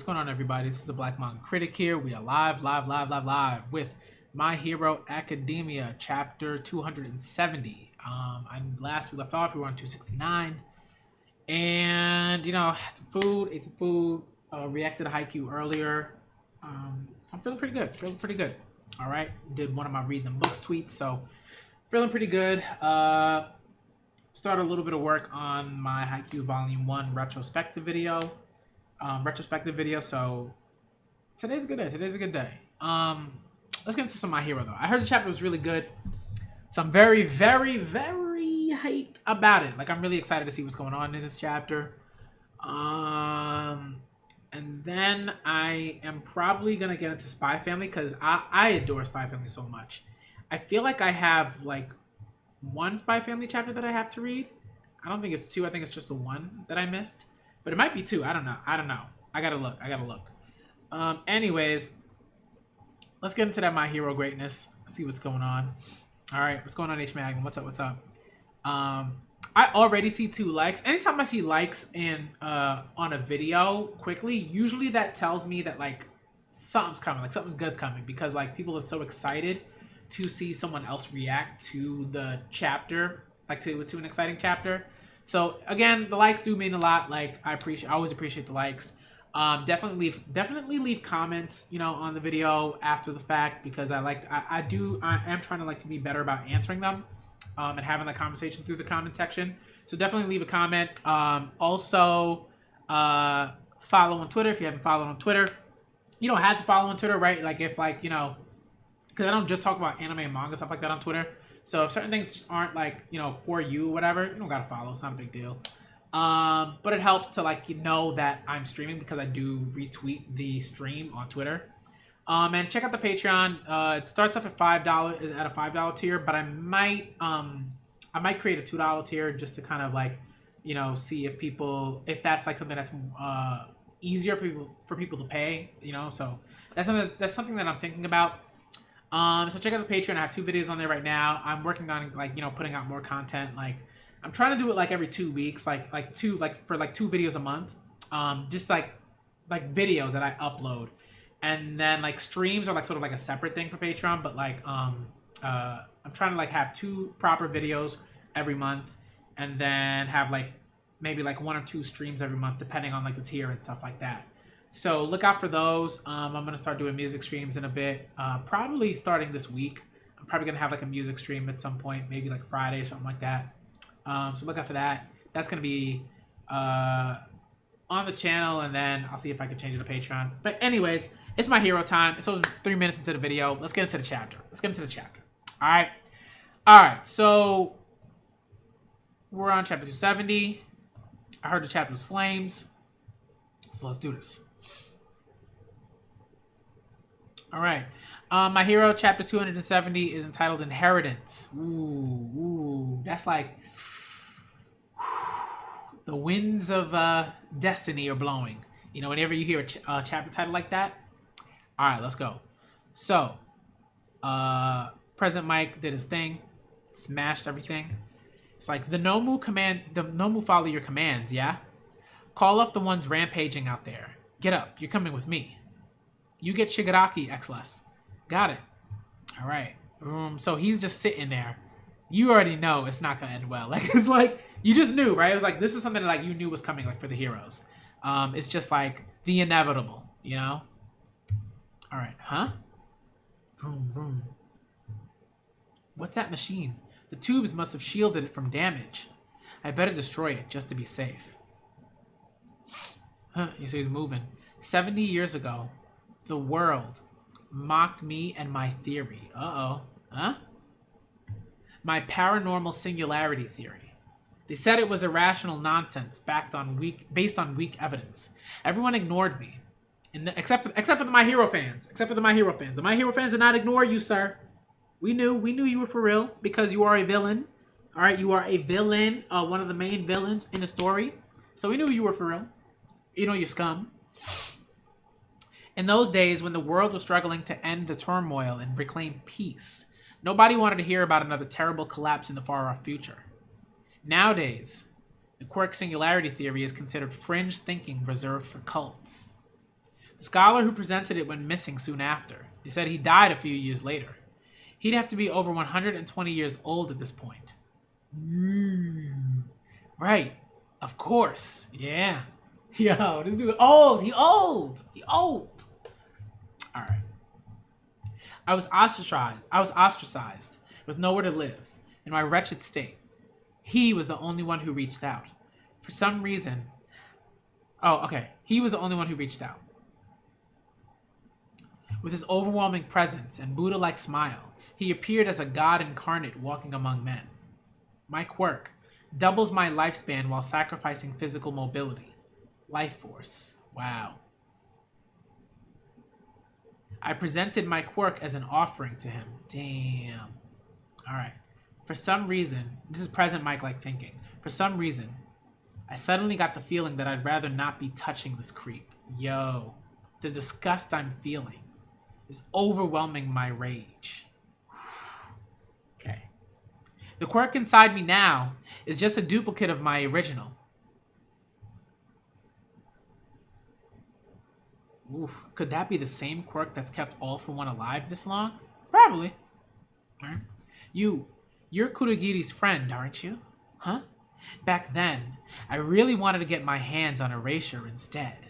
going on, everybody? This is the Black Manga Critic here. We are live with My Hero Academia, chapter 270. Last we left off, we were on 269. And, had some food, ate some food, reacted to Haikyu earlier. So I'm feeling pretty good. All right. Did one of my Read Them Books tweets, so feeling pretty good. Started a little bit of work on my Haikyu Volume 1 retrospective video. So today's a good day. Let's get into some of My Hero, though. I heard the chapter was really good, so I'm very hyped about it. Like, I'm really excited to see what's going on in this chapter. And then I am probably gonna get into Spy Family because I adore Spy Family so much. I feel like I have like one Spy Family chapter that I have to read. I don't think it's two. I think it's just the one that I missed. But it might be two. I don't know. I gotta look. Anyways, let's get into that My Hero greatness. See what's going on. All right, what's going on, H Mag? What's up? I already see 2 likes. Anytime I see likes on a video quickly, usually that tells me that like something's coming, like something good's coming, because like people are so excited to see someone else react to the chapter, like to an exciting chapter. So again, the likes do mean a lot. Like I always appreciate the likes. Definitely leave comments, on the video after the fact, because I am trying to be better about answering them, and having the conversation through the comment section. So definitely leave a comment. Also, follow on Twitter if you haven't followed on Twitter. You don't have to follow on Twitter, right? Like if because I don't just talk about anime and manga stuff like that on Twitter. So if certain things just aren't for you, whatever, you don't gotta follow. It's not a big deal. But it helps to know that I'm streaming, because I do retweet the stream on Twitter. And check out the Patreon. It starts off at $5 at a $5 tier, but I might create a $2 tier just to kind of see if that's something that's easier for people to pay. So that's something that I'm thinking about. So check out the Patreon. I have 2 videos on there right now. I'm working on putting out more content. I'm trying to do it every 2 weeks, for 2 videos a month. Just videos that I upload, and then streams are sort of a separate thing for Patreon. But I'm trying to have 2 proper videos every month, and then have maybe 1 or 2 streams every month, depending on the tier and stuff like that. So look out for those. I'm gonna start doing music streams in a bit, probably starting this week. I'm probably gonna have a music stream at some point, maybe Friday or something like that. So look out for that. That's going to be on the channel, and then I'll see if I can change it to Patreon. But anyways, it's My Hero time. It's over 3 minutes into the video. Let's get into the chapter. All right. So we're on chapter 270. I heard the chapter was Flames. So let's do this. All right. My Hero chapter 270 is entitled Inheritance. Ooh. That's the winds of destiny are blowing. Whenever you hear a chapter title like that. All right, let's go. So, President Mike did his thing, smashed everything. It's the Nomu follow your commands, yeah? Call off the ones rampaging out there. Get up, you're coming with me. You get Shigaraki, X-Less. Got it. All right. So he's just sitting there. You already know it's not gonna end well. You just knew, right? It was this is something that you knew was coming, for the heroes. It's just the inevitable, All right, huh? Vroom, vroom. What's that machine? The tubes must have shielded it from damage. I better destroy it just to be safe. Huh? You see, he's moving. 70 years ago, the world mocked me and my theory. Uh-oh. Huh? My paranormal singularity theory. They said it was irrational nonsense based on weak evidence. Everyone ignored me. Except for the My Hero fans. The My Hero fans did not ignore you, sir. We knew you were for real, because you are a villain. All right, you are a villain, one of the main villains in the story. So we knew you were for real. You're scum. In those days, when the world was struggling to end the turmoil and reclaim peace, nobody wanted to hear about another terrible collapse in the far-off future. Nowadays, the quark singularity theory is considered fringe thinking reserved for cults. Scholar who presented it went missing soon after. He said he died a few years later. He'd have to be over 120 years old at this point. Right. Of course. Yeah. Yo, this dude old. He old. All right. I was ostracized with nowhere to live in my wretched state. He was the only one who reached out. For some reason. Oh, okay. He was the only one who reached out. With his overwhelming presence and Buddha-like smile, he appeared as a god incarnate walking among men. My quirk doubles my lifespan while sacrificing physical mobility. Life force. Wow. I presented my quirk as an offering to him. Damn. All right. For some reason, this is present Mike-like thinking. For some reason, I suddenly got the feeling that I'd rather not be touching this creep. Yo, the disgust I'm feeling is overwhelming my rage. Okay. The quirk inside me now is just a duplicate of my original. Oof. Could that be the same quirk that's kept All for One alive this long? Probably. All right. You're Kurogiri's friend, aren't you? Huh? Back then, I really wanted to get my hands on Erasure instead.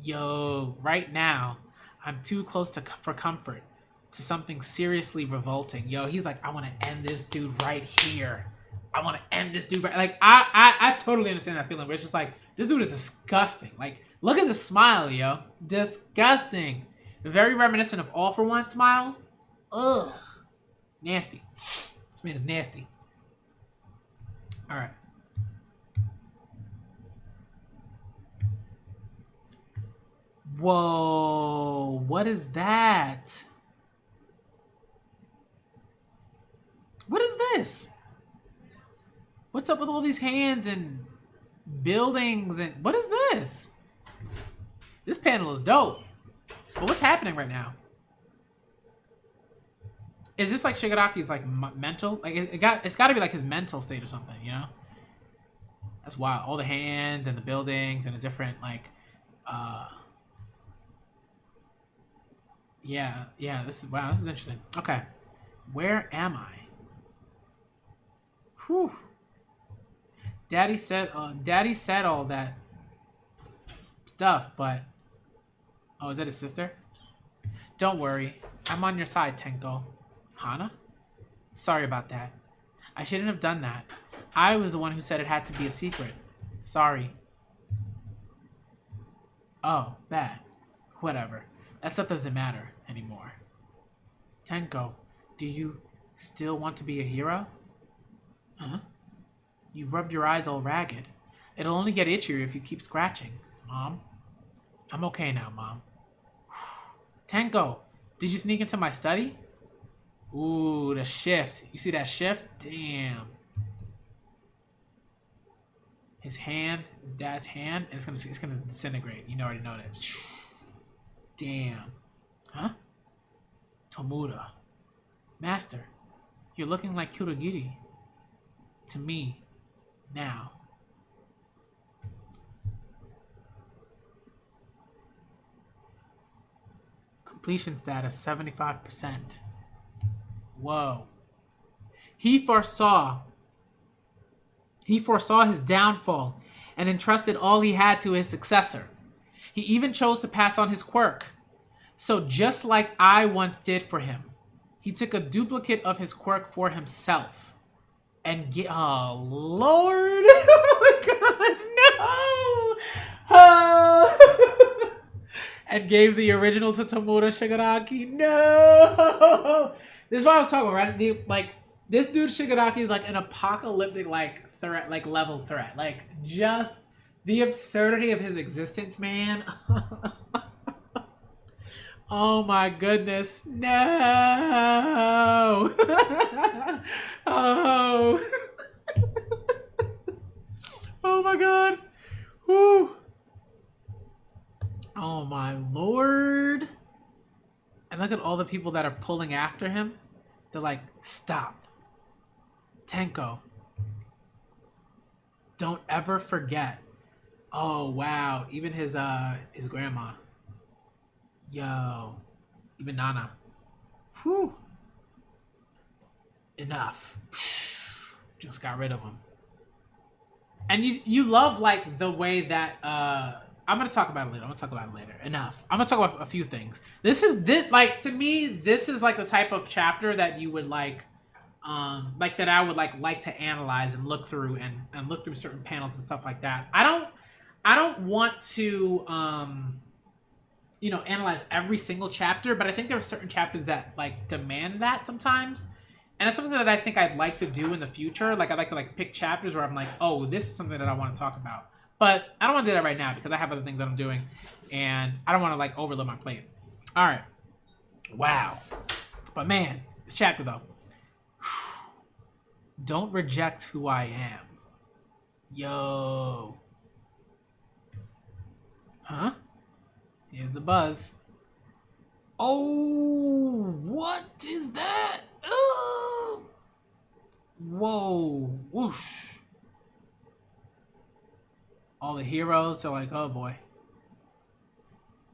Yo, right now, I'm too close for comfort to something seriously revolting. Yo, he's like, I want to end this dude right here. I want to end this dude right. Like, I totally understand that feeling, but it's just like, this dude is disgusting. Like, look at the smile, yo. Disgusting. Very reminiscent of All for One smile. Ugh. Nasty. This man is nasty. All right. Whoa. What is that? What is this? What's up with all these hands and buildings and what is this? This panel is dope. But what's happening right now? Is this like Shigaraki's like mental? Like it's got to be like his mental state or something, you know? That's wild. All the hands and the buildings and the different like yeah, this is interesting. Okay. Where am I? Whew. Daddy said all that stuff, but oh, is that his sister? Don't worry. I'm on your side, Tenko. Hana? Sorry about that. I shouldn't have done that. I was the one who said it had to be a secret. Sorry. Oh, bad. Whatever. That stuff doesn't matter anymore. Tenko, do you still want to be a hero? Huh? You've rubbed your eyes all ragged. It'll only get itchier if you keep scratching. Mom? I'm okay now, Mom. Tenko, did you sneak into my study? Ooh, the shift. You see that shift? Damn. His dad's hand, and it's gonna disintegrate. You already know that. Damn. Huh? Tomura. Master, you're looking like Kurogiri. To me, now. Completion status 75%. Whoa. He foresaw his downfall and entrusted all he had to his successor. He even chose to pass on his quirk. So just like I once did for him, he took a duplicate of his quirk for himself. And oh, Lord. Oh, my God, no. Oh. And gave the original to Tomura Shigaraki. No. This is what I was talking about, right? Like, this dude Shigaraki is like an apocalyptic, like, threat, like, level threat. Like, just the absurdity of his existence, man. Oh, my goodness. No. Oh. Oh, my God. Whew. Oh, my Lord. And look at all the people that are pulling after him. They're like, stop. Tenko. Don't ever forget. Oh wow, even his grandma. Yo, even Nana. Whew. Enough. Just got rid of him. And you love like the way that I'm gonna talk about it later. I'm gonna talk about it later. Enough. I'm gonna talk about a few things. This like to me, this is like the type of chapter that you would like that I would like to analyze and look through and look through certain panels and stuff like that. I don't want to analyze every single chapter, but I think there are certain chapters that like demand that sometimes. And it's something that I think I'd like to do in the future. Like I'd like to like pick chapters where I'm like, oh, this is something that I want to talk about. But I don't want to do that right now because I have other things that I'm doing, and I don't want to like overload my plate. All right. Wow. But man, this chapter though. Don't reject who I am. Yo. Huh? Here's the buzz. Oh, what is that? Oh. Whoa. Whoosh. All the heroes are like, oh boy.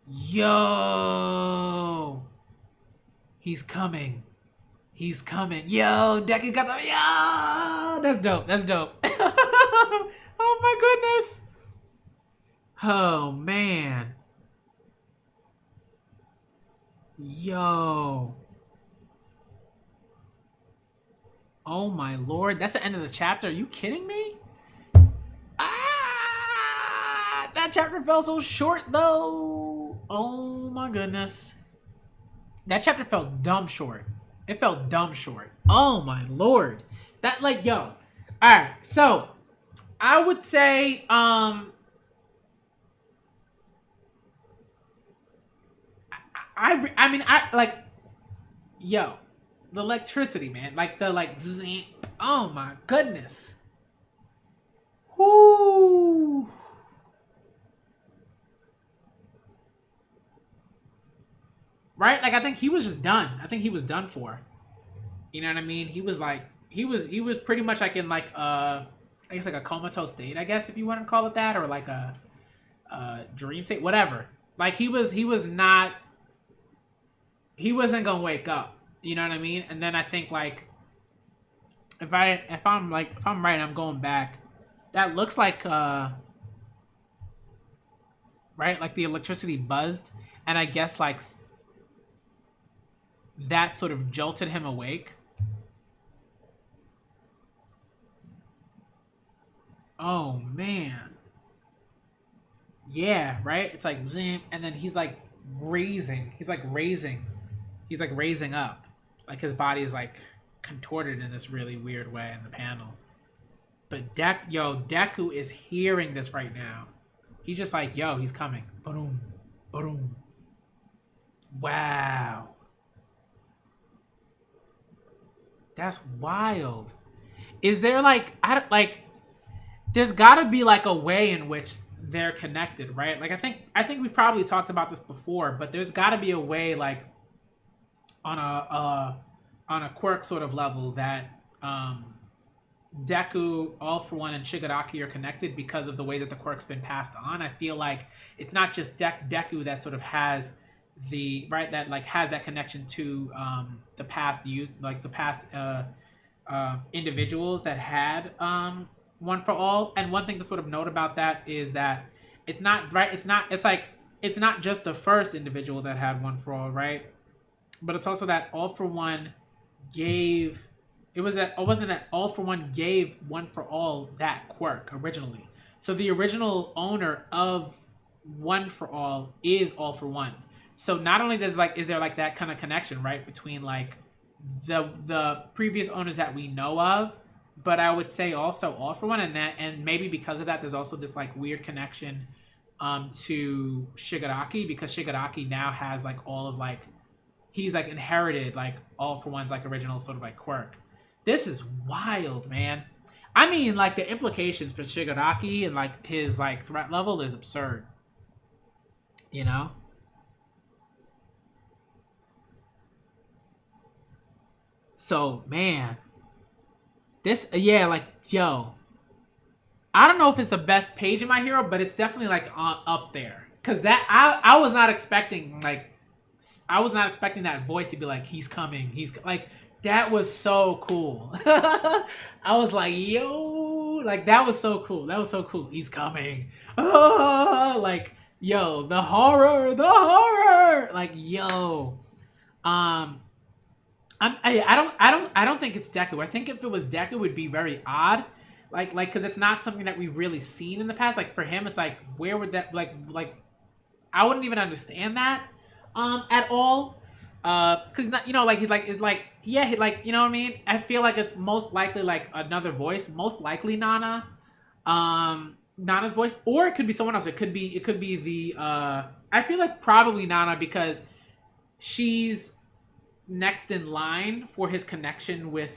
Yo. He's coming. He's coming. Yo, Deku got the... Yo. That's dope. That's dope. Oh my goodness. Oh man. Yo. Oh my lord. That's the end of the chapter. Are you kidding me? Ah! That chapter felt so short though. Oh my goodness. That chapter felt dumb short. It felt dumb short. Oh my lord. That like yo. Alright, so I would say I mean I like yo, the electricity, man. Like the like zzz, oh my goodness. Whoo. Right? Like I think he was just done. I think he was done for. You know what I mean? He was like he was pretty much like in like I guess like a comatose state, I guess if you want to call it that, or like a dream state, whatever. Like he wasn't gonna wake up. You know what I mean? And then I think like if I'm right, I'm going back. That looks like right, like the electricity buzzed, and I guess like that sort of jolted him awake. Oh man. Yeah, right? It's like and then he's like raising. He's like raising up. Like his body's like contorted in this really weird way in the panel. But Deku is hearing this right now. He's just like, yo, he's coming. Boom. Boom. Wow. That's wild. Is there like I don't like there's got to be like a way in which they're connected, right? Like I think we've probably talked about this before, but there's got to be a way like on a quirk sort of level that Deku, All for One, and Shigaraki are connected because of the way that the quirk's been passed on. I feel like it's not just Deku that sort of has the right that like has that connection to the past youth, like the past individuals that had One for All. And one thing to sort of note about that is that it's not right. It's not just the first individual that had One for All, right? But it's also that All for One gave it wasn't that All for One gave One for All that quirk originally. So the original owner of One for All is All for One. So not only is there like that kind of connection, right, between like the previous owners that we know of, but I would say also All for One, and maybe because of that there's also this like weird connection to Shigaraki, because Shigaraki now has like all of like he's like inherited like All for One's like original sort of like quirk. This is wild, man. I mean, like the implications for Shigaraki and like his like threat level is absurd. You know? So, man, this yeah, like yo, I don't know if it's the best page in My Hero, but it's definitely like up there. Cause that I was not expecting that voice to be like, he's coming. He's like, that was so cool. I was like, yo, like that was so cool. That was so cool. He's coming. Oh, like, yo, the horror. Like, yo, um, I don't think it's Deku. I think if it was Deku, it would be very odd. Because it's not something that we've really seen in the past. Like for him, it's like, where would that like I wouldn't even understand that at all. Cause not, like he's like, it's like, yeah, like, you know what I mean? I feel like it's most likely like another voice, most likely Nana, Nana's voice, or it could be someone else. It could be the I feel like probably Nana, because she's next in line for his connection with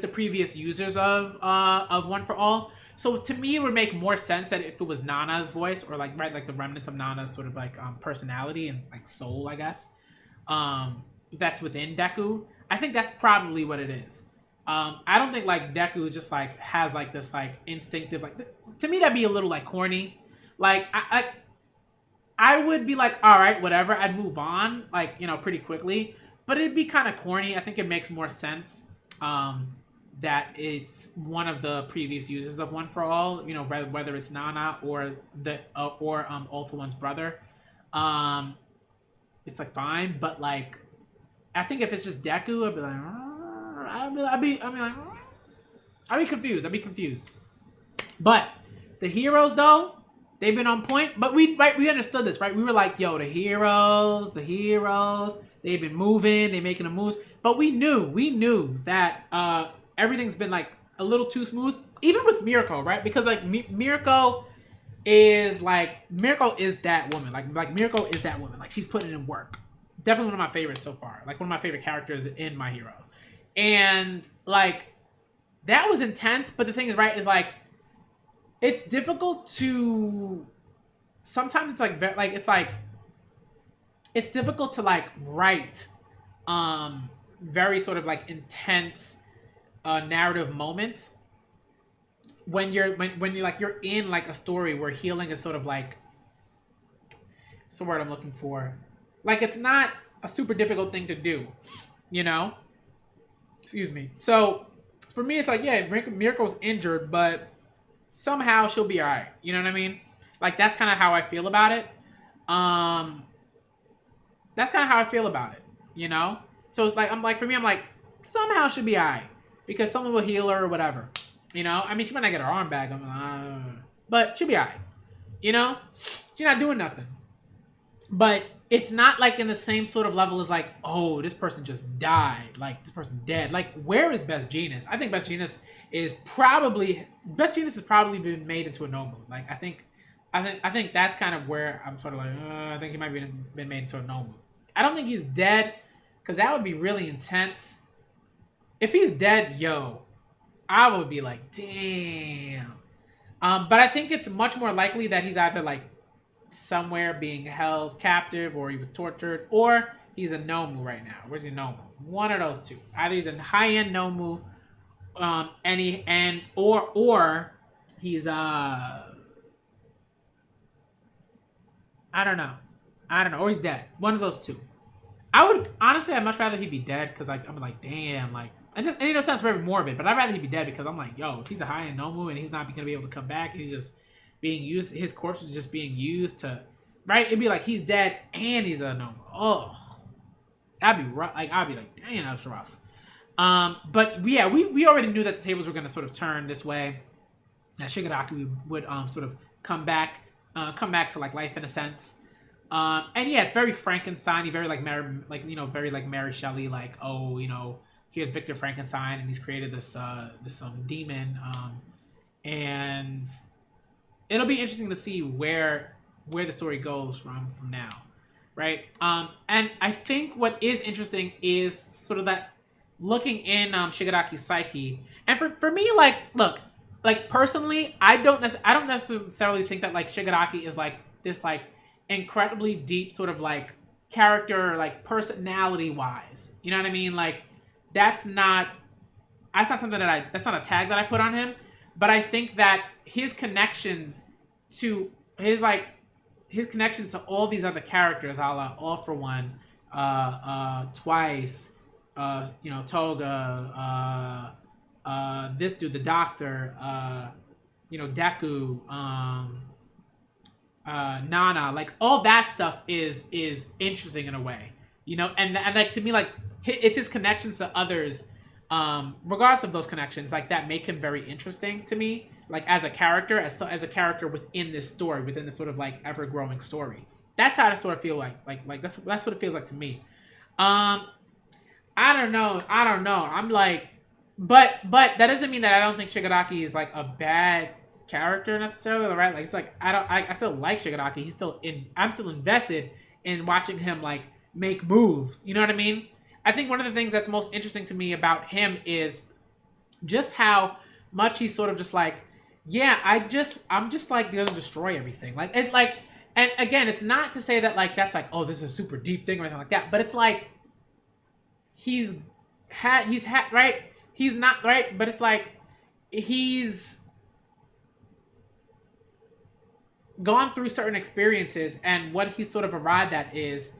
the previous users of One for All. So to me, it would make more sense that if it was Nana's voice, or like the remnants of Nana's sort of like personality and like soul, I guess, that's within Deku. I think that's probably what it is. I don't think like Deku just like has like this like instinctive, like, to me that'd be a little like corny. Like I would be like, all right, whatever. I'd move on, like, pretty quickly, but it'd be kind of corny. I think it makes more sense that it's one of the previous users of One for All, whether it's Nana or All for One's brother. It's like fine, but like, I think if it's just Deku, I'd be like, I'd be confused. But the heroes, though, they've been on point. But we understood this, right? We were like, yo, the heroes, they've been moving, they're making the moves. But we knew that everything's been like a little too smooth, even with Mirko, right? Because like Mirko is that woman. Like Mirko is that woman. Like, she's putting in work. Definitely one of my favorites so far. Like, one of my favorite characters in My Hero. And like, that was intense. But the thing is, right, is like, it's difficult to, sometimes it's like it's difficult to like write very sort of like intense narrative moments when you're in like a story where healing is sort of like, what's the word I'm looking for? Like, it's not a super difficult thing to do, Excuse me. So for me, it's like, yeah, Mirko's injured, but somehow she'll be all right. You know what I mean? Like, that's kind of how I feel about it. So it's like, for me, I'm like, somehow she'll be all right, because someone will heal her or whatever. I mean, she might not get her arm back, but she'll be all right. She's not doing nothing. But it's not like in the same sort of level as like, oh, this person just died. Like, this person dead. Like, where is Best Jeanist? I think Best Jeanist has probably been made into a Nomu. Like, I think that's kind of where I'm sort of like, I think he might be been made into a Nomu. I don't think he's dead, because that would be really intense. If he's dead, yo, I would be like, damn. But I think it's much more likely that he's either like somewhere being held captive, or he was tortured, or he's a Nomu right now. Where's he Nomu? One of those two. Either he's a high-end Nomu, or he's I don't know, or he's dead. One of those two. I would honestly, I'd much rather he be dead, because like, I'm like, damn, like, and it sounds very morbid, but I'd rather he be dead, because I'm like, yo, if he's a high-end Nomu and he's not gonna be able to come back, he's just being used, his corpse is just being used to, right? It'd be like he's dead and he's a Nomu. Oh, that'd be rough. Like, I'd be like, dang, that's rough. But yeah, we already knew that the tables were gonna sort of turn this way. That Shigaraki would sort of come back to like life in a sense. And yeah, it's very Frankenstein-y, very like very like Mary Shelley, like, oh, here's Victor Frankenstein, and he's created this demon, and it'll be interesting to see where the story goes from now, right? And I think what is interesting is sort of that looking in Shigaraki's psyche, and for me, like, look, like, personally, I don't necessarily think that like Shigaraki is like this like incredibly deep sort of like character, like personality wise, you know what I mean? Like, that's not, that's not something that's not a tag that I put on him, but I think that his connections to his connections to all these other characters, a la All for One, Twice, Toga, this dude, the Doctor, Deku, Nana, like all that stuff is interesting in a way, and like to me, like it's his connections to others, regardless of those connections, like that make him very interesting to me, like as a character, as a character within this story, within this sort of like ever growing story. That's how I sort of feel like that's what it feels like to me. I don't know. I'm like, but that doesn't mean that I don't think Shigaraki is like a bad character necessarily, right? Like it's like I still like Shigaraki. I'm still invested in watching him like make moves. You know what I mean? I think one of the things that's most interesting to me about him is just how much he's sort of just like, yeah, I'm just like gonna destroy everything. Like it's like, and again, it's not to say that like that's like, oh, this is a super deep thing or anything like that, but it's like he's had right. He's not right, but it's like he's gone through certain experiences, and what he's sort of arrived at is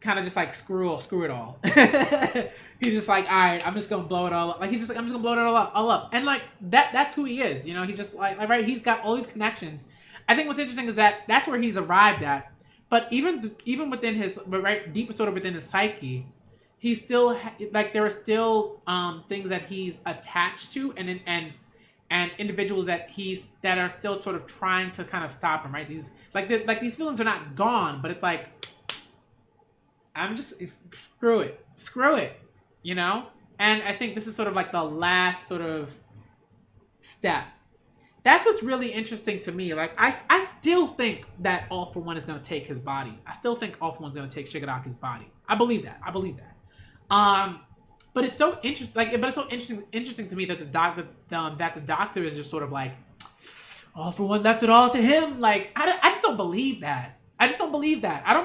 kind of just like screw it all. He's just like, all right, I'm just gonna blow it all up. Like he's just like, I'm just gonna blow it all up, and like that's who he is. He's just like right. He's got all these connections. I think what's interesting is that that's where he's arrived at. But even within his deep sort of within his psyche, he's still like there are still things that he's attached to, and individuals that are still sort of trying to kind of stop him, right? These these feelings are not gone, but it's like I'm just screw it, And I think this is sort of like the last sort of step. That's what's really interesting to me. Like I still think that All for One is going to take his body. I still think All for One's going to take Shigaraki's body. I believe that. But it's so interesting. But it's so interesting to me that the doctor is just sort of like, All for One left it all to him. Like I just don't believe that. I don't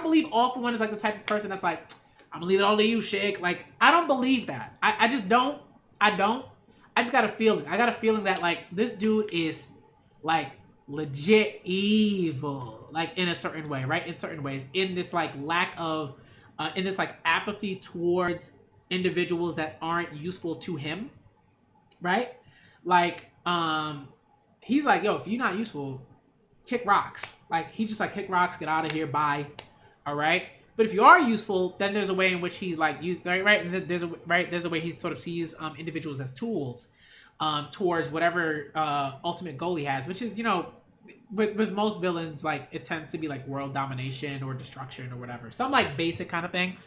believe All for One is like the type of person that's like, I'm gonna leave it all to you, Shig. Like I don't believe that. I just don't. I just got a feeling. I got a feeling that like this dude is like legit evil, like in a certain way, right? In certain ways, in this like lack of, in this like apathy towards individuals that aren't useful to him, right? Like, he's like, yo, if you're not useful, kick rocks. Like he just like kick rocks, get out of here, bye. All right. But if you are useful, then there's a way in which he's like used, right? And there's a way he sort of sees individuals as tools towards whatever ultimate goal he has, which is, with most villains, like it tends to be like world domination or destruction or whatever, some like basic kind of thing.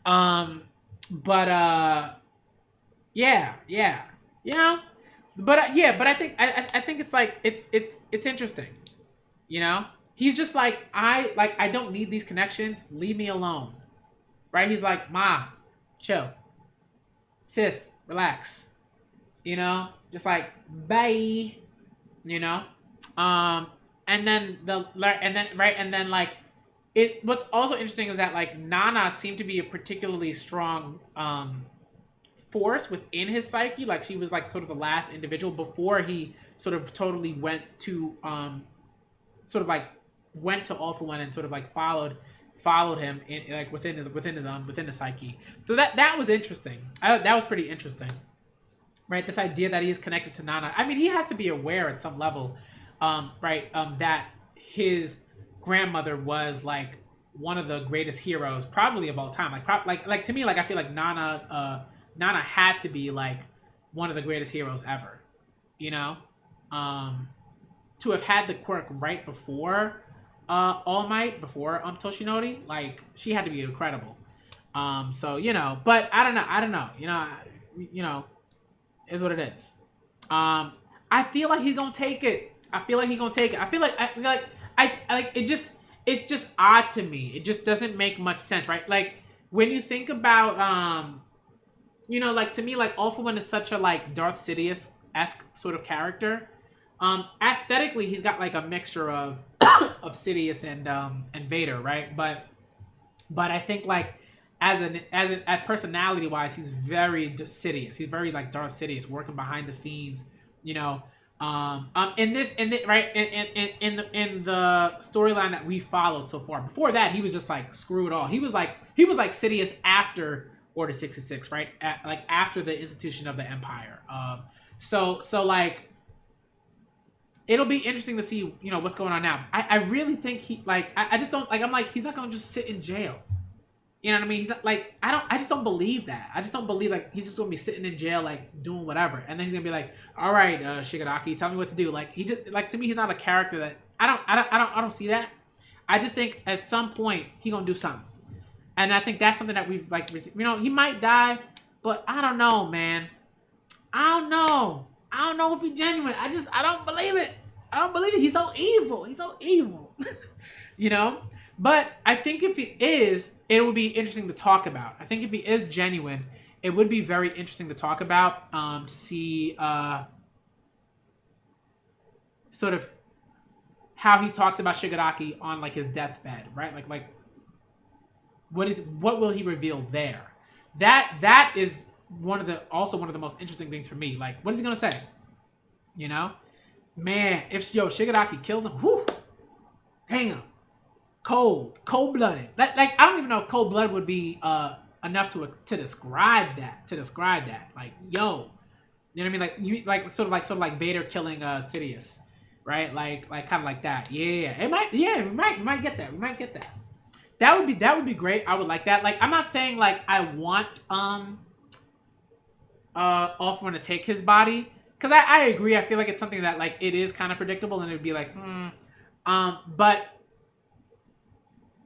But I think it's like it's interesting, He's just like, I don't need these connections. Leave me alone. Right? He's like, Ma, chill. Sis, relax. Just like, bye. And then what's also interesting is that like Nana seemed to be a particularly strong force within his psyche. Like she was like sort of the last individual before he sort of totally went to went to All for One and sort of like followed him in like within the psyche. So that was interesting. That was pretty interesting, right? This idea that he is connected to Nana. I mean, he has to be aware at some level, that his grandmother was like one of the greatest heroes probably of all time. Like to me, like I feel like Nana had to be like one of the greatest heroes ever, to have had the quirk right before All Might, before Toshinori, like she had to be incredible. But I don't know. Is what it is. I feel like he's gonna take it. I feel like it's just odd to me. It just doesn't make much sense, right? Like when you think about like to me, like All for One is such a like Darth Sidious-esque sort of character. Aesthetically, he's got like a mixture of Sidious and Vader, right? But I think like at personality wise, he's very Sidious. He's very like Darth Sidious, working behind the scenes. You know, right in the storyline that we followed so far. Before that, he was just like screw it all. He was like Sidious after Order 66, right? Like after the institution of the Empire. So like it'll be interesting to see, you know, what's going on now. I really think he like I just don't like I'm like he's not gonna just sit in jail. You know what I mean? He's not like I just don't believe that. I just don't believe like he's just gonna be sitting in jail like doing whatever, and then he's gonna be like, all right, Shigaraki, tell me what to do. Like he just like to me he's not a character that I don't see that. I just think at some point he gonna do something, and I think that's something that we've like you know he might die, but I don't know, man. I don't know if he's genuine. I don't believe it. I don't believe it. He's so evil. You know? But I think if he is, it would be interesting to talk about. I think if he is genuine, it would be very interesting to talk about. To see sort of how he talks about Shigaraki on like his deathbed, right? Like what will he reveal there? That is one of the most interesting things for me. Like, what is he gonna say? You know? Man, if Shigaraki kills him, whew, damn. Cold-blooded. Like I don't even know if cold-blooded would be enough to describe that. Like, yo, you know what I mean? Like you sort of like Vader killing Sidious, right? Like kind of like that. Yeah. We might get that. That would be great. I would like that. Like I'm not saying like I want All For One to take his body, because I agree. I feel like it's something that like it is kind of predictable, and it would be like but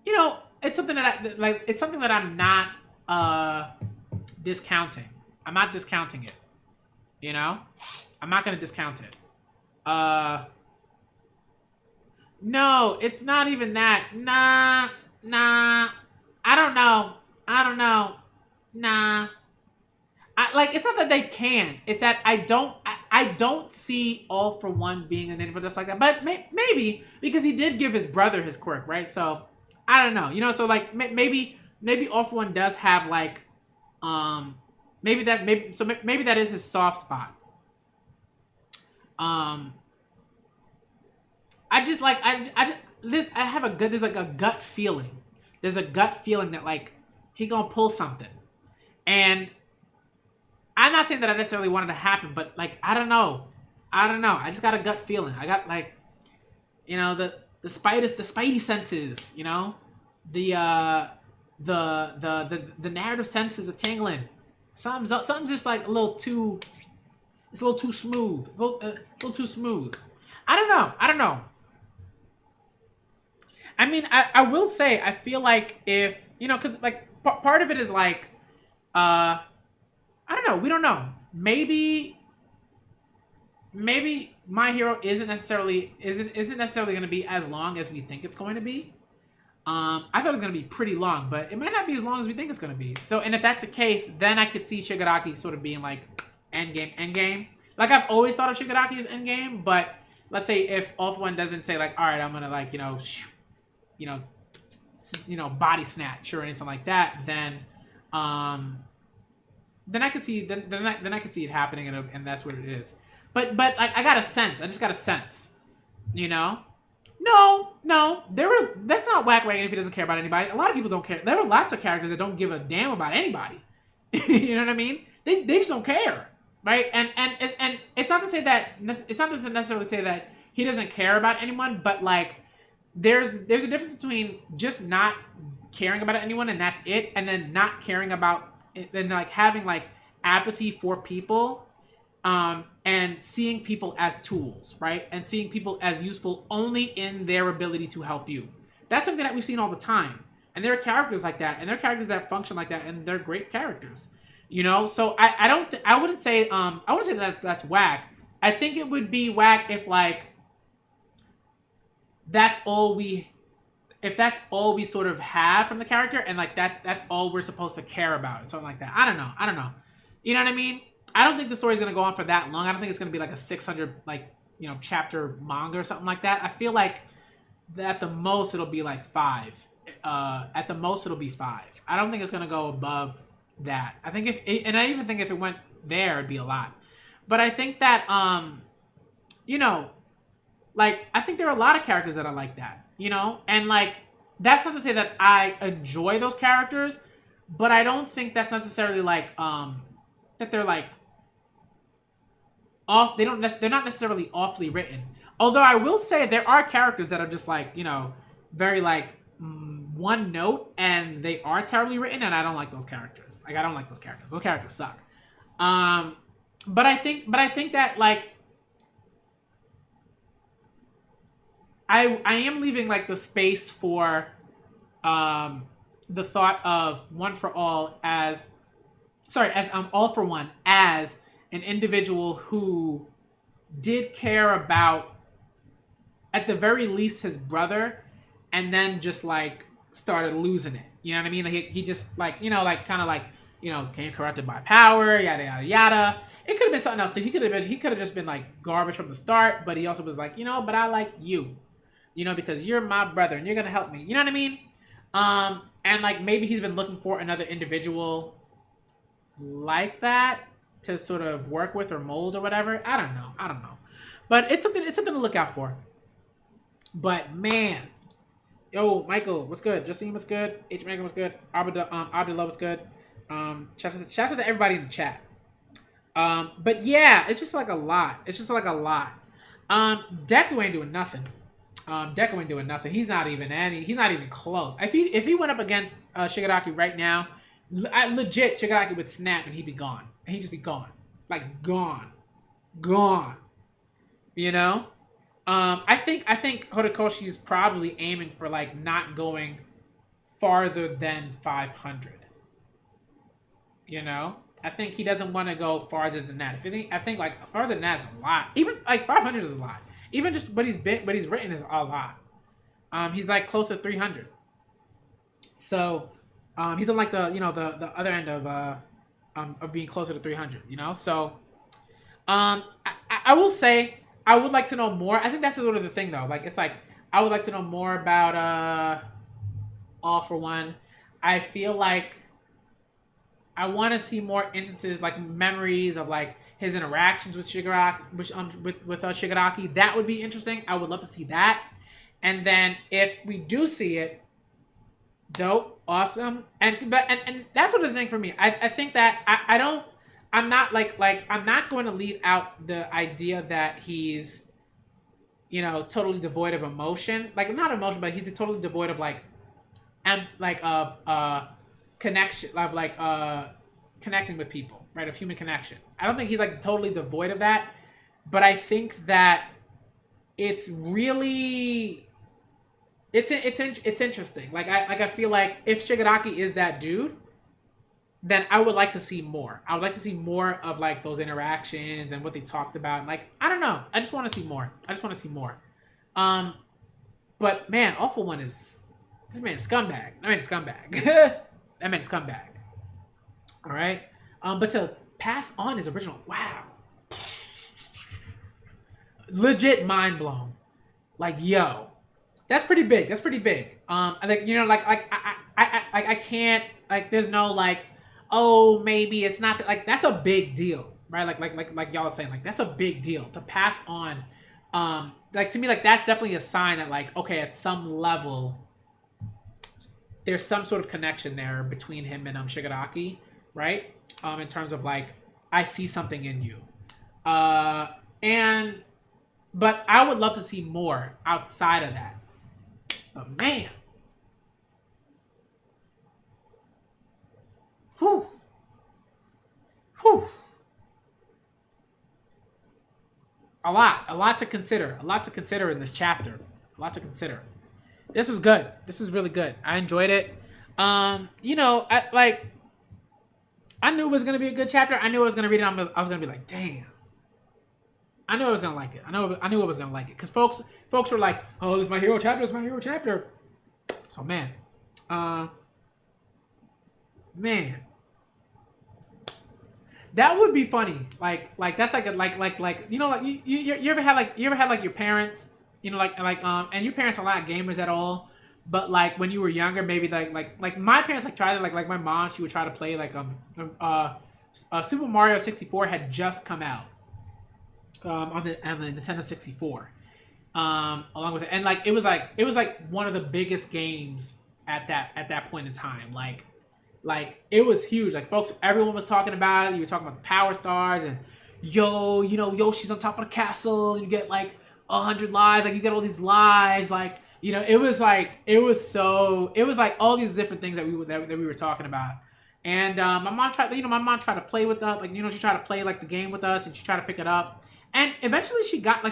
you know, it's something that I'm not discounting. I'm not discounting it. You know? I'm not gonna discount it. No, it's not even that. Nah. I don't know. Nah. It's not that they can't. It's that I don't see All For One being an infidel just like that. But maybe because he did give his brother his quirk, right? So I don't know, you know. So like maybe All For One does have like, maybe that is his soft spot. I have there's like a gut feeling. There's a gut feeling that like he gonna pull something, and I'm not saying that I necessarily want it to happen, but like I don't know. I just got a gut feeling. I got like, you know, the spidey senses, you know, the narrative senses are tingling. Something's just like a little too smooth. It's a little too smooth. I don't know. I mean, I will say I feel like if you know, because like part of it is like I don't know. We don't know. Maybe My Hero isn't necessarily going to be as long as we think it's going to be. I thought it was going to be pretty long, but it might not be as long as we think it's going to be. So, and if that's the case, then I could see Shigaraki sort of being like endgame. Like I've always thought of Shigaraki as endgame, but let's say if All For One doesn't say like, all right, I'm gonna like body snatch or anything like that, then I could see then I could see it happening, and that's what it is. But like I got a sense. I just got a sense, you know. No, that's not whack-wagging if he doesn't care about anybody. A lot of people don't care. There are lots of characters that don't give a damn about anybody. You know what I mean? They just don't care, right? And it's not to say that it's not to necessarily say that he doesn't care about anyone, but like there's a difference between just not caring about anyone and that's it, and then not caring about and like having like apathy for people. And seeing people as tools, right? And seeing people as useful only in their ability to help you. That's something that we've seen all the time. And there are characters like that, and there are characters that function like that, and they're great characters. You know, so I wouldn't say that that's whack. I think it would be whack if like that's all we sort of have from the character, and like that's all we're supposed to care about, and something like that. I don't know. You know what I mean? I don't think the story's going to go on for that long. I don't think it's going to be like a 600 chapter manga or something like that. I feel like at the most it'll be like 5. At the most it'll be 5. I don't think it's gonna go above that. I think and I even think if it went there, it'd be a lot. But I think that you know, like I think there are a lot of characters that are like that, you know, and like that's not to say that I enjoy those characters, but I don't think that's necessarily like that they're like off. They're not necessarily awfully written. Although I will say there are characters that are just like, you know, very like one note, and they are terribly written, and I don't like those characters. Like I don't like those characters. Those characters suck. But I think that like I am leaving like the space for the thought of One for All as All for One as an individual who did care about, at the very least, his brother, and then just like started losing it. You know what I mean? Like, he just like, you know, like kind of like, you know, came corrupted by power, yada yada yada. It could have been something else too. He could have just been like garbage from the start, but he also was like, you know, but I like you, you know, because you're my brother and you're gonna help me. You know what I mean? And like maybe he's been looking for another individual like that to sort of work with or mold or whatever. I don't know. But it's something to look out for. But man, yo, Michael, what's good? Justine, what's good? H. Megan, what's good? Abdullah, what's good? Shout out to everybody in the chat. But yeah, it's just like a lot. Deku ain't doing nothing. He's not even close. If he went up against Shigaraki right now, legit Shigaraki would snap and he'd be gone. And he'd just be gone. Like gone. You know? I think Horikoshi is probably aiming for like not going farther than 500. You know? I think he doesn't want to go farther than that. I think like farther than that is a lot. Even like 500 is a lot. Even just what he's written is a lot. He's like close to 300. So he's on like the, you know, the other end of being closer to 300. You know, so I will say I would like to know more. I think that's sort of the thing though. Like it's like I would like to know more about All for One. I feel like I want to see more instances, like memories of like his interactions with Shigaraki, with Shigaraki. That would be interesting. I would love to see that. And then if we do see it, dope, awesome. And that's sort of the thing for me. I think that I'm not going to leave out the idea that he's, you know, totally devoid of emotion. Like not emotion, but he's totally devoid of connection, of connecting with people, right? Of human connection. I don't think he's like totally devoid of that, but I think that it's really it's interesting. Like I feel like if Shigaraki is that dude, then I would like to see more. I would like to see more of like those interactions and what they talked about. And like I don't know, I just want to see more. But man, All for One is this man is scumbag. That man is scumbag. All right. But to pass on his original, wow, legit mind blown. Like yo, that's pretty big. I think, you know, I can't, like there's no like, oh maybe it's not that, like that's a big deal, right? Like y'all are saying, like that's a big deal to pass on. Like to me, like that's definitely a sign that like, okay, at some level there's some sort of connection there between him and Shigaraki, right? In terms of like, I see something in you. But I would love to see more outside of that. But man. Whew. A lot to consider. A lot to consider in this chapter. A lot to consider. This was good. This is really good. I enjoyed it. You know, I knew it was gonna be a good chapter. I knew I was gonna read it. I was gonna be like, damn. I knew I was gonna like it. I knew I was gonna like it because folks were like, oh, this is my hero chapter. It's my hero chapter. So man, that would be funny. Like that's like a like you know, like you ever had like your parents and your parents are not gamers at all, but like when you were younger, maybe like my parents like tried to like my mom, she would try to play like Super Mario 64 had just come out on the Nintendo 64, along with it, and like it was like one of the biggest games at that point in time, like it was huge. Like folks, everyone was talking about it. You were talking about the Power Stars and Yoshi's on top of the castle. And you get like 100 lives. Like you get all these lives. Like it was like all these different things that we were talking about. And my mom tried to play with us. Like she tried to play like the game with us, and she tried to pick it up. And eventually she got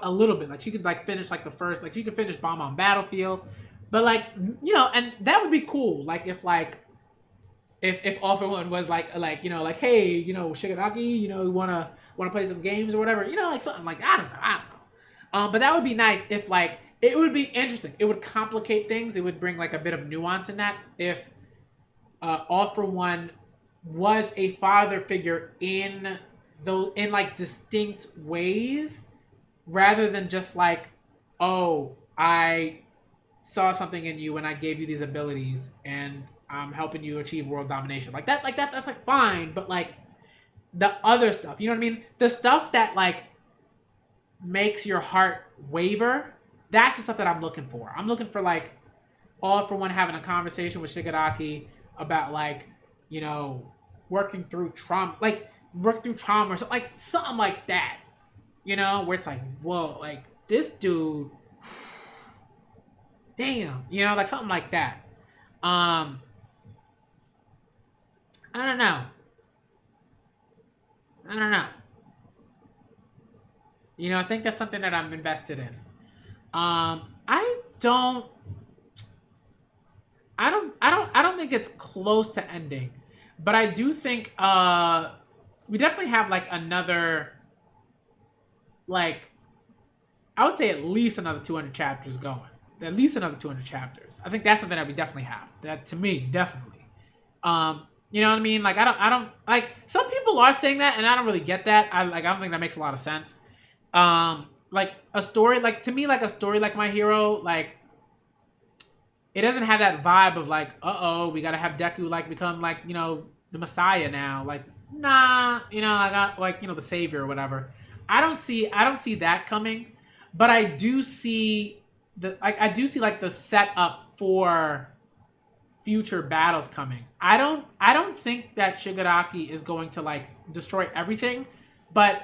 a little bit. Like she could like finish like the first. Like she could finish Bomb on Battlefield. But like and that would be cool. Like if All For One was like hey, Shigaraki, you wanna play some games or whatever, like something like I don't know. But that would be nice if like it would be interesting. It would complicate things. It would bring like a bit of nuance in that if All For One was a father figure in like distinct ways, rather than just like, oh, I saw something in you and I gave you these abilities and I'm helping you achieve world domination. Like that's like fine, but like the other stuff, you know what I mean? The stuff that like makes your heart waver, that's the stuff that I'm looking for. I'm looking for like All For One having a conversation with Shigaraki about like, working through trauma or something like that. Where it's like, whoa, like this dude, damn, like something like that. I don't know. I think that's something that I'm invested in. I don't think it's close to ending, but I do think we definitely have like another, like I would say at least another 200 chapters going. At least another 200 chapters. I think that's something that we definitely have. That to me, definitely. You know what I mean? Like I don't like some people are saying that, and I don't really get that. I don't think that makes a lot of sense. Like a story, like to me, like a story like My Hero, like it doesn't have that vibe of like, we gotta have Deku like become like the Messiah now. Like nah, I got like the savior or whatever. I don't see that coming, but I do see like the setup for future battles coming. I don't think that Shigaraki is going to like destroy everything, but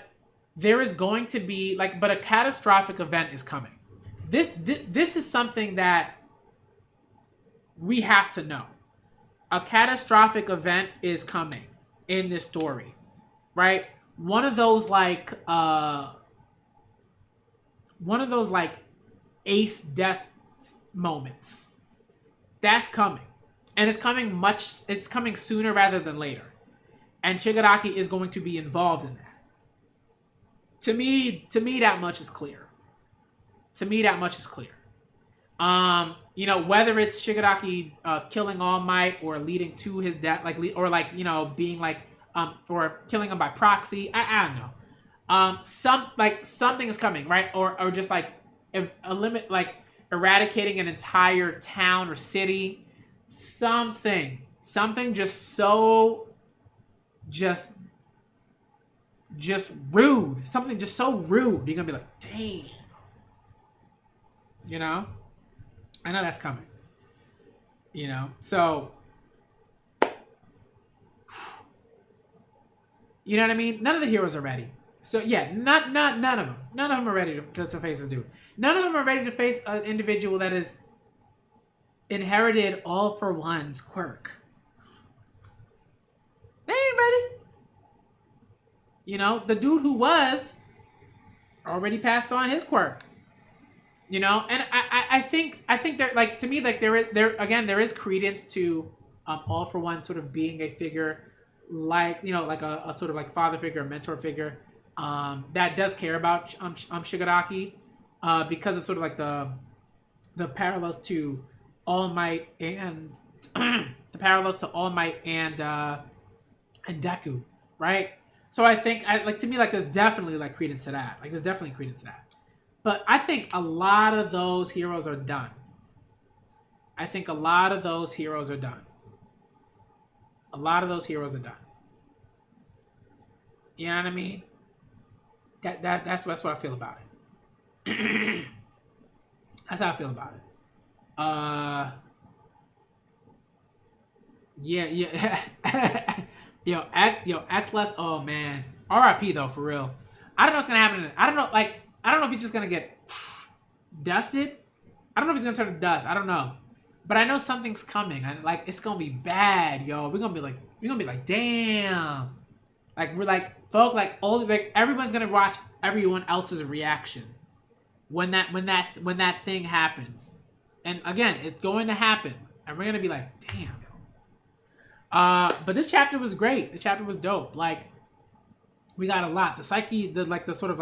there is going to be like, but a catastrophic event is coming. This is something that we have to know. A catastrophic event is coming in this story, right? One of those like ace death moments. That's coming. And it's coming sooner rather than later. And Shigaraki is going to be involved in that. To me that much is clear. Whether it's Shigaraki killing All Might or leading to his death, being like or killing him by proxy. I don't know. Something is coming, right? Or just like a limit, like eradicating an entire town or city. Something just so rude. Something just so rude. You're gonna be like, damn. I know that's coming. So you know what I mean? None of the heroes are ready. So yeah, none of them. None of them are ready to face this dude. None of them are ready to face an individual that has inherited All For One's quirk. They ain't ready. The dude who was already passed on his quirk. And I think there, like, to me, like there is credence to All For One sort of being a figure like like a sort of like father figure, mentor figure that does care about Shigaraki because it's sort of like the parallels to All Might and and Deku, right? So I think to me, like, there's definitely like credence to that. Like there's definitely credence to that. But I think a lot of those heroes are done. I think a lot of those heroes are done. A lot of those heroes are done. You know what I mean? That's what I feel about it. That's how I feel about it. Yeah. Act less. Oh man, R.I.P. though, for real. I don't know what's gonna happen. I don't know. I don't know if he's just gonna get dusted. I don't know if he's gonna turn to dust. I don't know, but I know something's coming. And it's gonna be bad, yo. We're gonna be like, damn. We're like, folk, everyone's gonna watch everyone else's reaction when that thing happens. And again, it's going to happen, and we're gonna be like, damn. But this chapter was great. This chapter was dope. We got a lot. The psyche, the sort of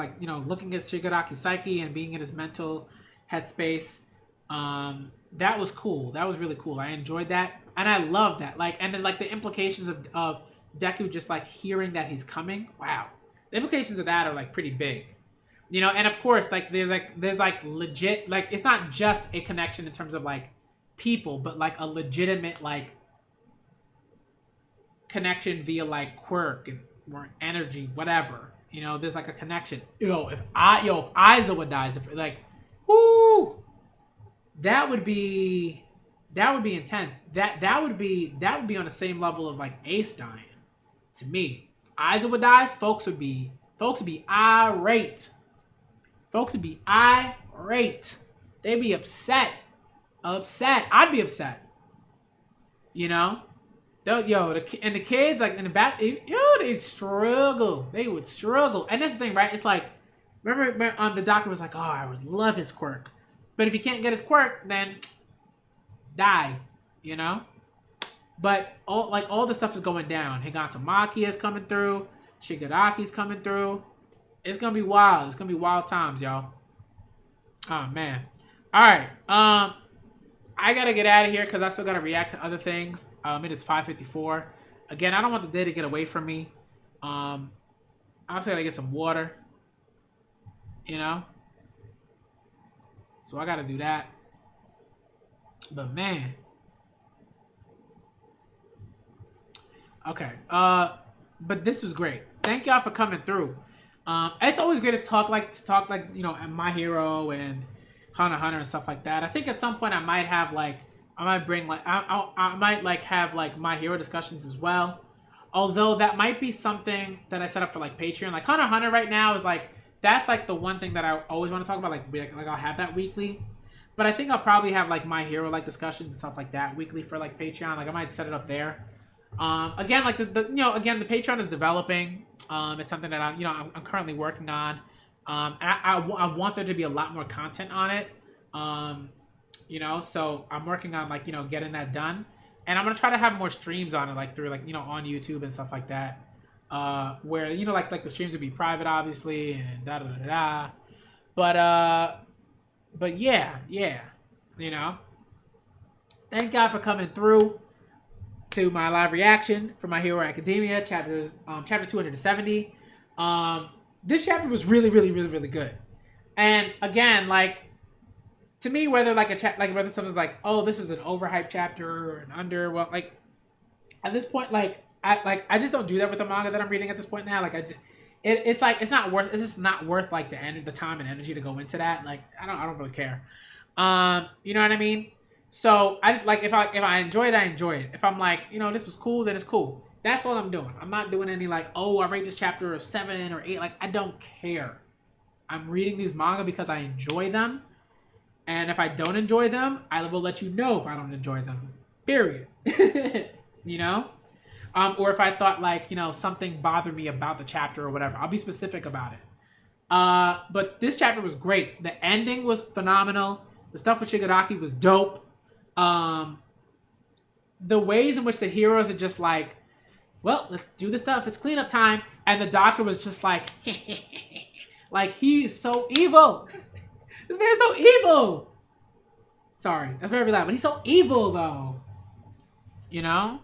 looking at Shigaraki's psyche and being in his mental headspace. That was cool. That was really cool. I enjoyed that, and I love that. And then the implications of Deku just hearing that he's coming. Wow, the implications of that are pretty big. And of course, there's legit, it's not just a connection in terms of people, but a legitimate connection via quirk or energy, whatever. There's a connection. If Aizawa dies, whoo, that would be intense. That would be on the same level of Ace dying. To me, Aizawa dies, folks would be irate. Folks would be irate. They'd be upset. I'd be upset. And the kids in the back, they'd struggle. They would struggle. And that's the thing, right? It's remember the doctor was oh, I would love his quirk, but if he can't get his quirk, then die. But all the stuff is going down. Higantamaki is coming through. Shigaraki's coming through. It's gonna be wild. It's gonna be wild times, y'all. Oh man. All right. I gotta get out of here because I still gotta react to other things. It is 5:54. Again, I don't want the day to get away from me. I'm also gotta get some water. So I gotta do that. But man. Okay. But this was great. Thank y'all for coming through. It's always great to talk My Hero and Hunter x Hunter and stuff like that. I think at some point I might have I might have My Hero discussions as well. Although that might be something that I set up for Patreon. Hunter x Hunter right now is that's the one thing that I always want to talk about. I'll have that weekly. But I think I'll probably have My Hero discussions and stuff like that weekly for Patreon. I might set it up there. Again, the Patreon is developing. It's something that I'm currently working on. And I want there to be a lot more content on it. So I'm working on getting that done. And I'm gonna try to have more streams on it, through on YouTube and stuff like that. Where the streams would be private, obviously, and da da da da. But yeah. Thank God for coming through to my live reaction for My Hero Academia chapter 270. This chapter was really, really, really, really good. And again, to me, whether whether someone's oh, this is an overhyped chapter or an under, at this point, I just don't do that with the manga that I'm reading at this point now. It's just not worth the time and energy to go into that. I don't really care. You know what I mean? So I just if I enjoy it, I enjoy it. If I'm this is cool, then it's cool. That's all I'm doing. I'm not doing any oh, I rate this chapter a 7 or 8. I don't care. I'm reading these manga because I enjoy them. And if I don't enjoy them, I will let you know if I don't enjoy them. Period. Or if I thought something bothered me about the chapter or whatever, I'll be specific about it. But this chapter was great. The ending was phenomenal. The stuff with Shigaraki was dope. The ways in which the heroes are just well, let's do the stuff. It's cleanup time. And the doctor was just he's so evil. This man is so evil. Sorry, that's very loud, but he's so evil though. All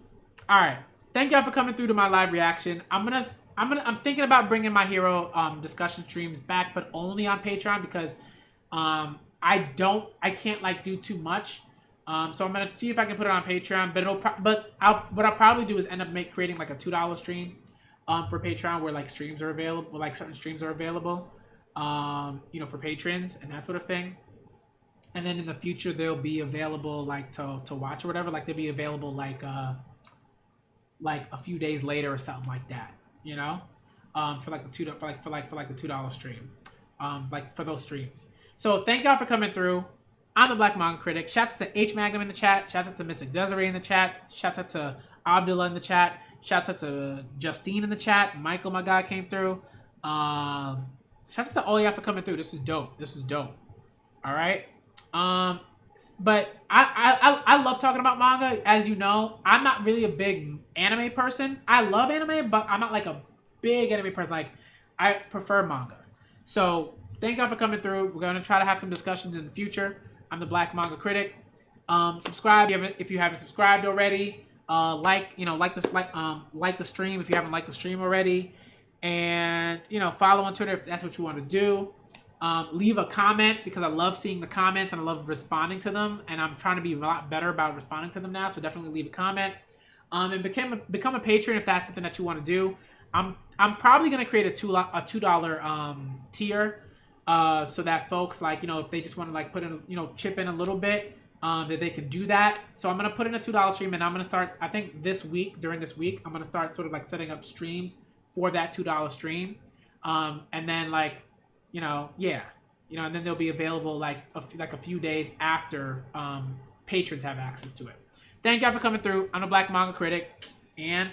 right. Thank y'all for coming through to my live reaction. I'm thinking about bringing My Hero discussion streams back, but only on Patreon because I can't like do too much. So I'm gonna see if I can put it on Patreon, what I'll probably do is end up creating like a $2 stream, for Patreon where like streams are available, like certain streams are available, for patrons and that sort of thing. And then in the future they'll be available like to watch or whatever. Like they'll be available like a few days later or something like that. For like the $2 stream, like for those streams. So thank y'all for coming through. I'm the Black Manga Critic. Shouts out to H Magnum in the chat. Shouts out to Mystic Desiree in the chat. Shouts out to Abdullah in the chat. Shouts out to Justine in the chat. Michael, my guy, came through. Shouts out to all y'all for coming through. This is dope. All right. But I love talking about manga. As you know, I'm not really a big anime person. I love anime, but I'm not like a big anime person. Like, I prefer manga. So thank y'all for coming through. We're gonna try to have some discussions in the future. I'm the Black Manga Critic. Subscribe if you haven't subscribed already. Like the stream if you haven't liked the stream already, and follow on Twitter if that's what you want to do. Leave a comment because I love seeing the comments and I love responding to them, and I'm trying to be a lot better about responding to them now. So definitely leave a comment. And become a patron if that's something that you want to do. I'm probably gonna create a $2 tier. So that folks if they just want to put in chip in a little bit, that they can do that. So I'm gonna put in a $2 stream, and I'm gonna start, I think during this week I'm gonna start sort of setting up streams for that $2 stream, and then and then they'll be available a few days after patrons have access to it. Thank y'all for coming through. I'm the Black Manga Critic, and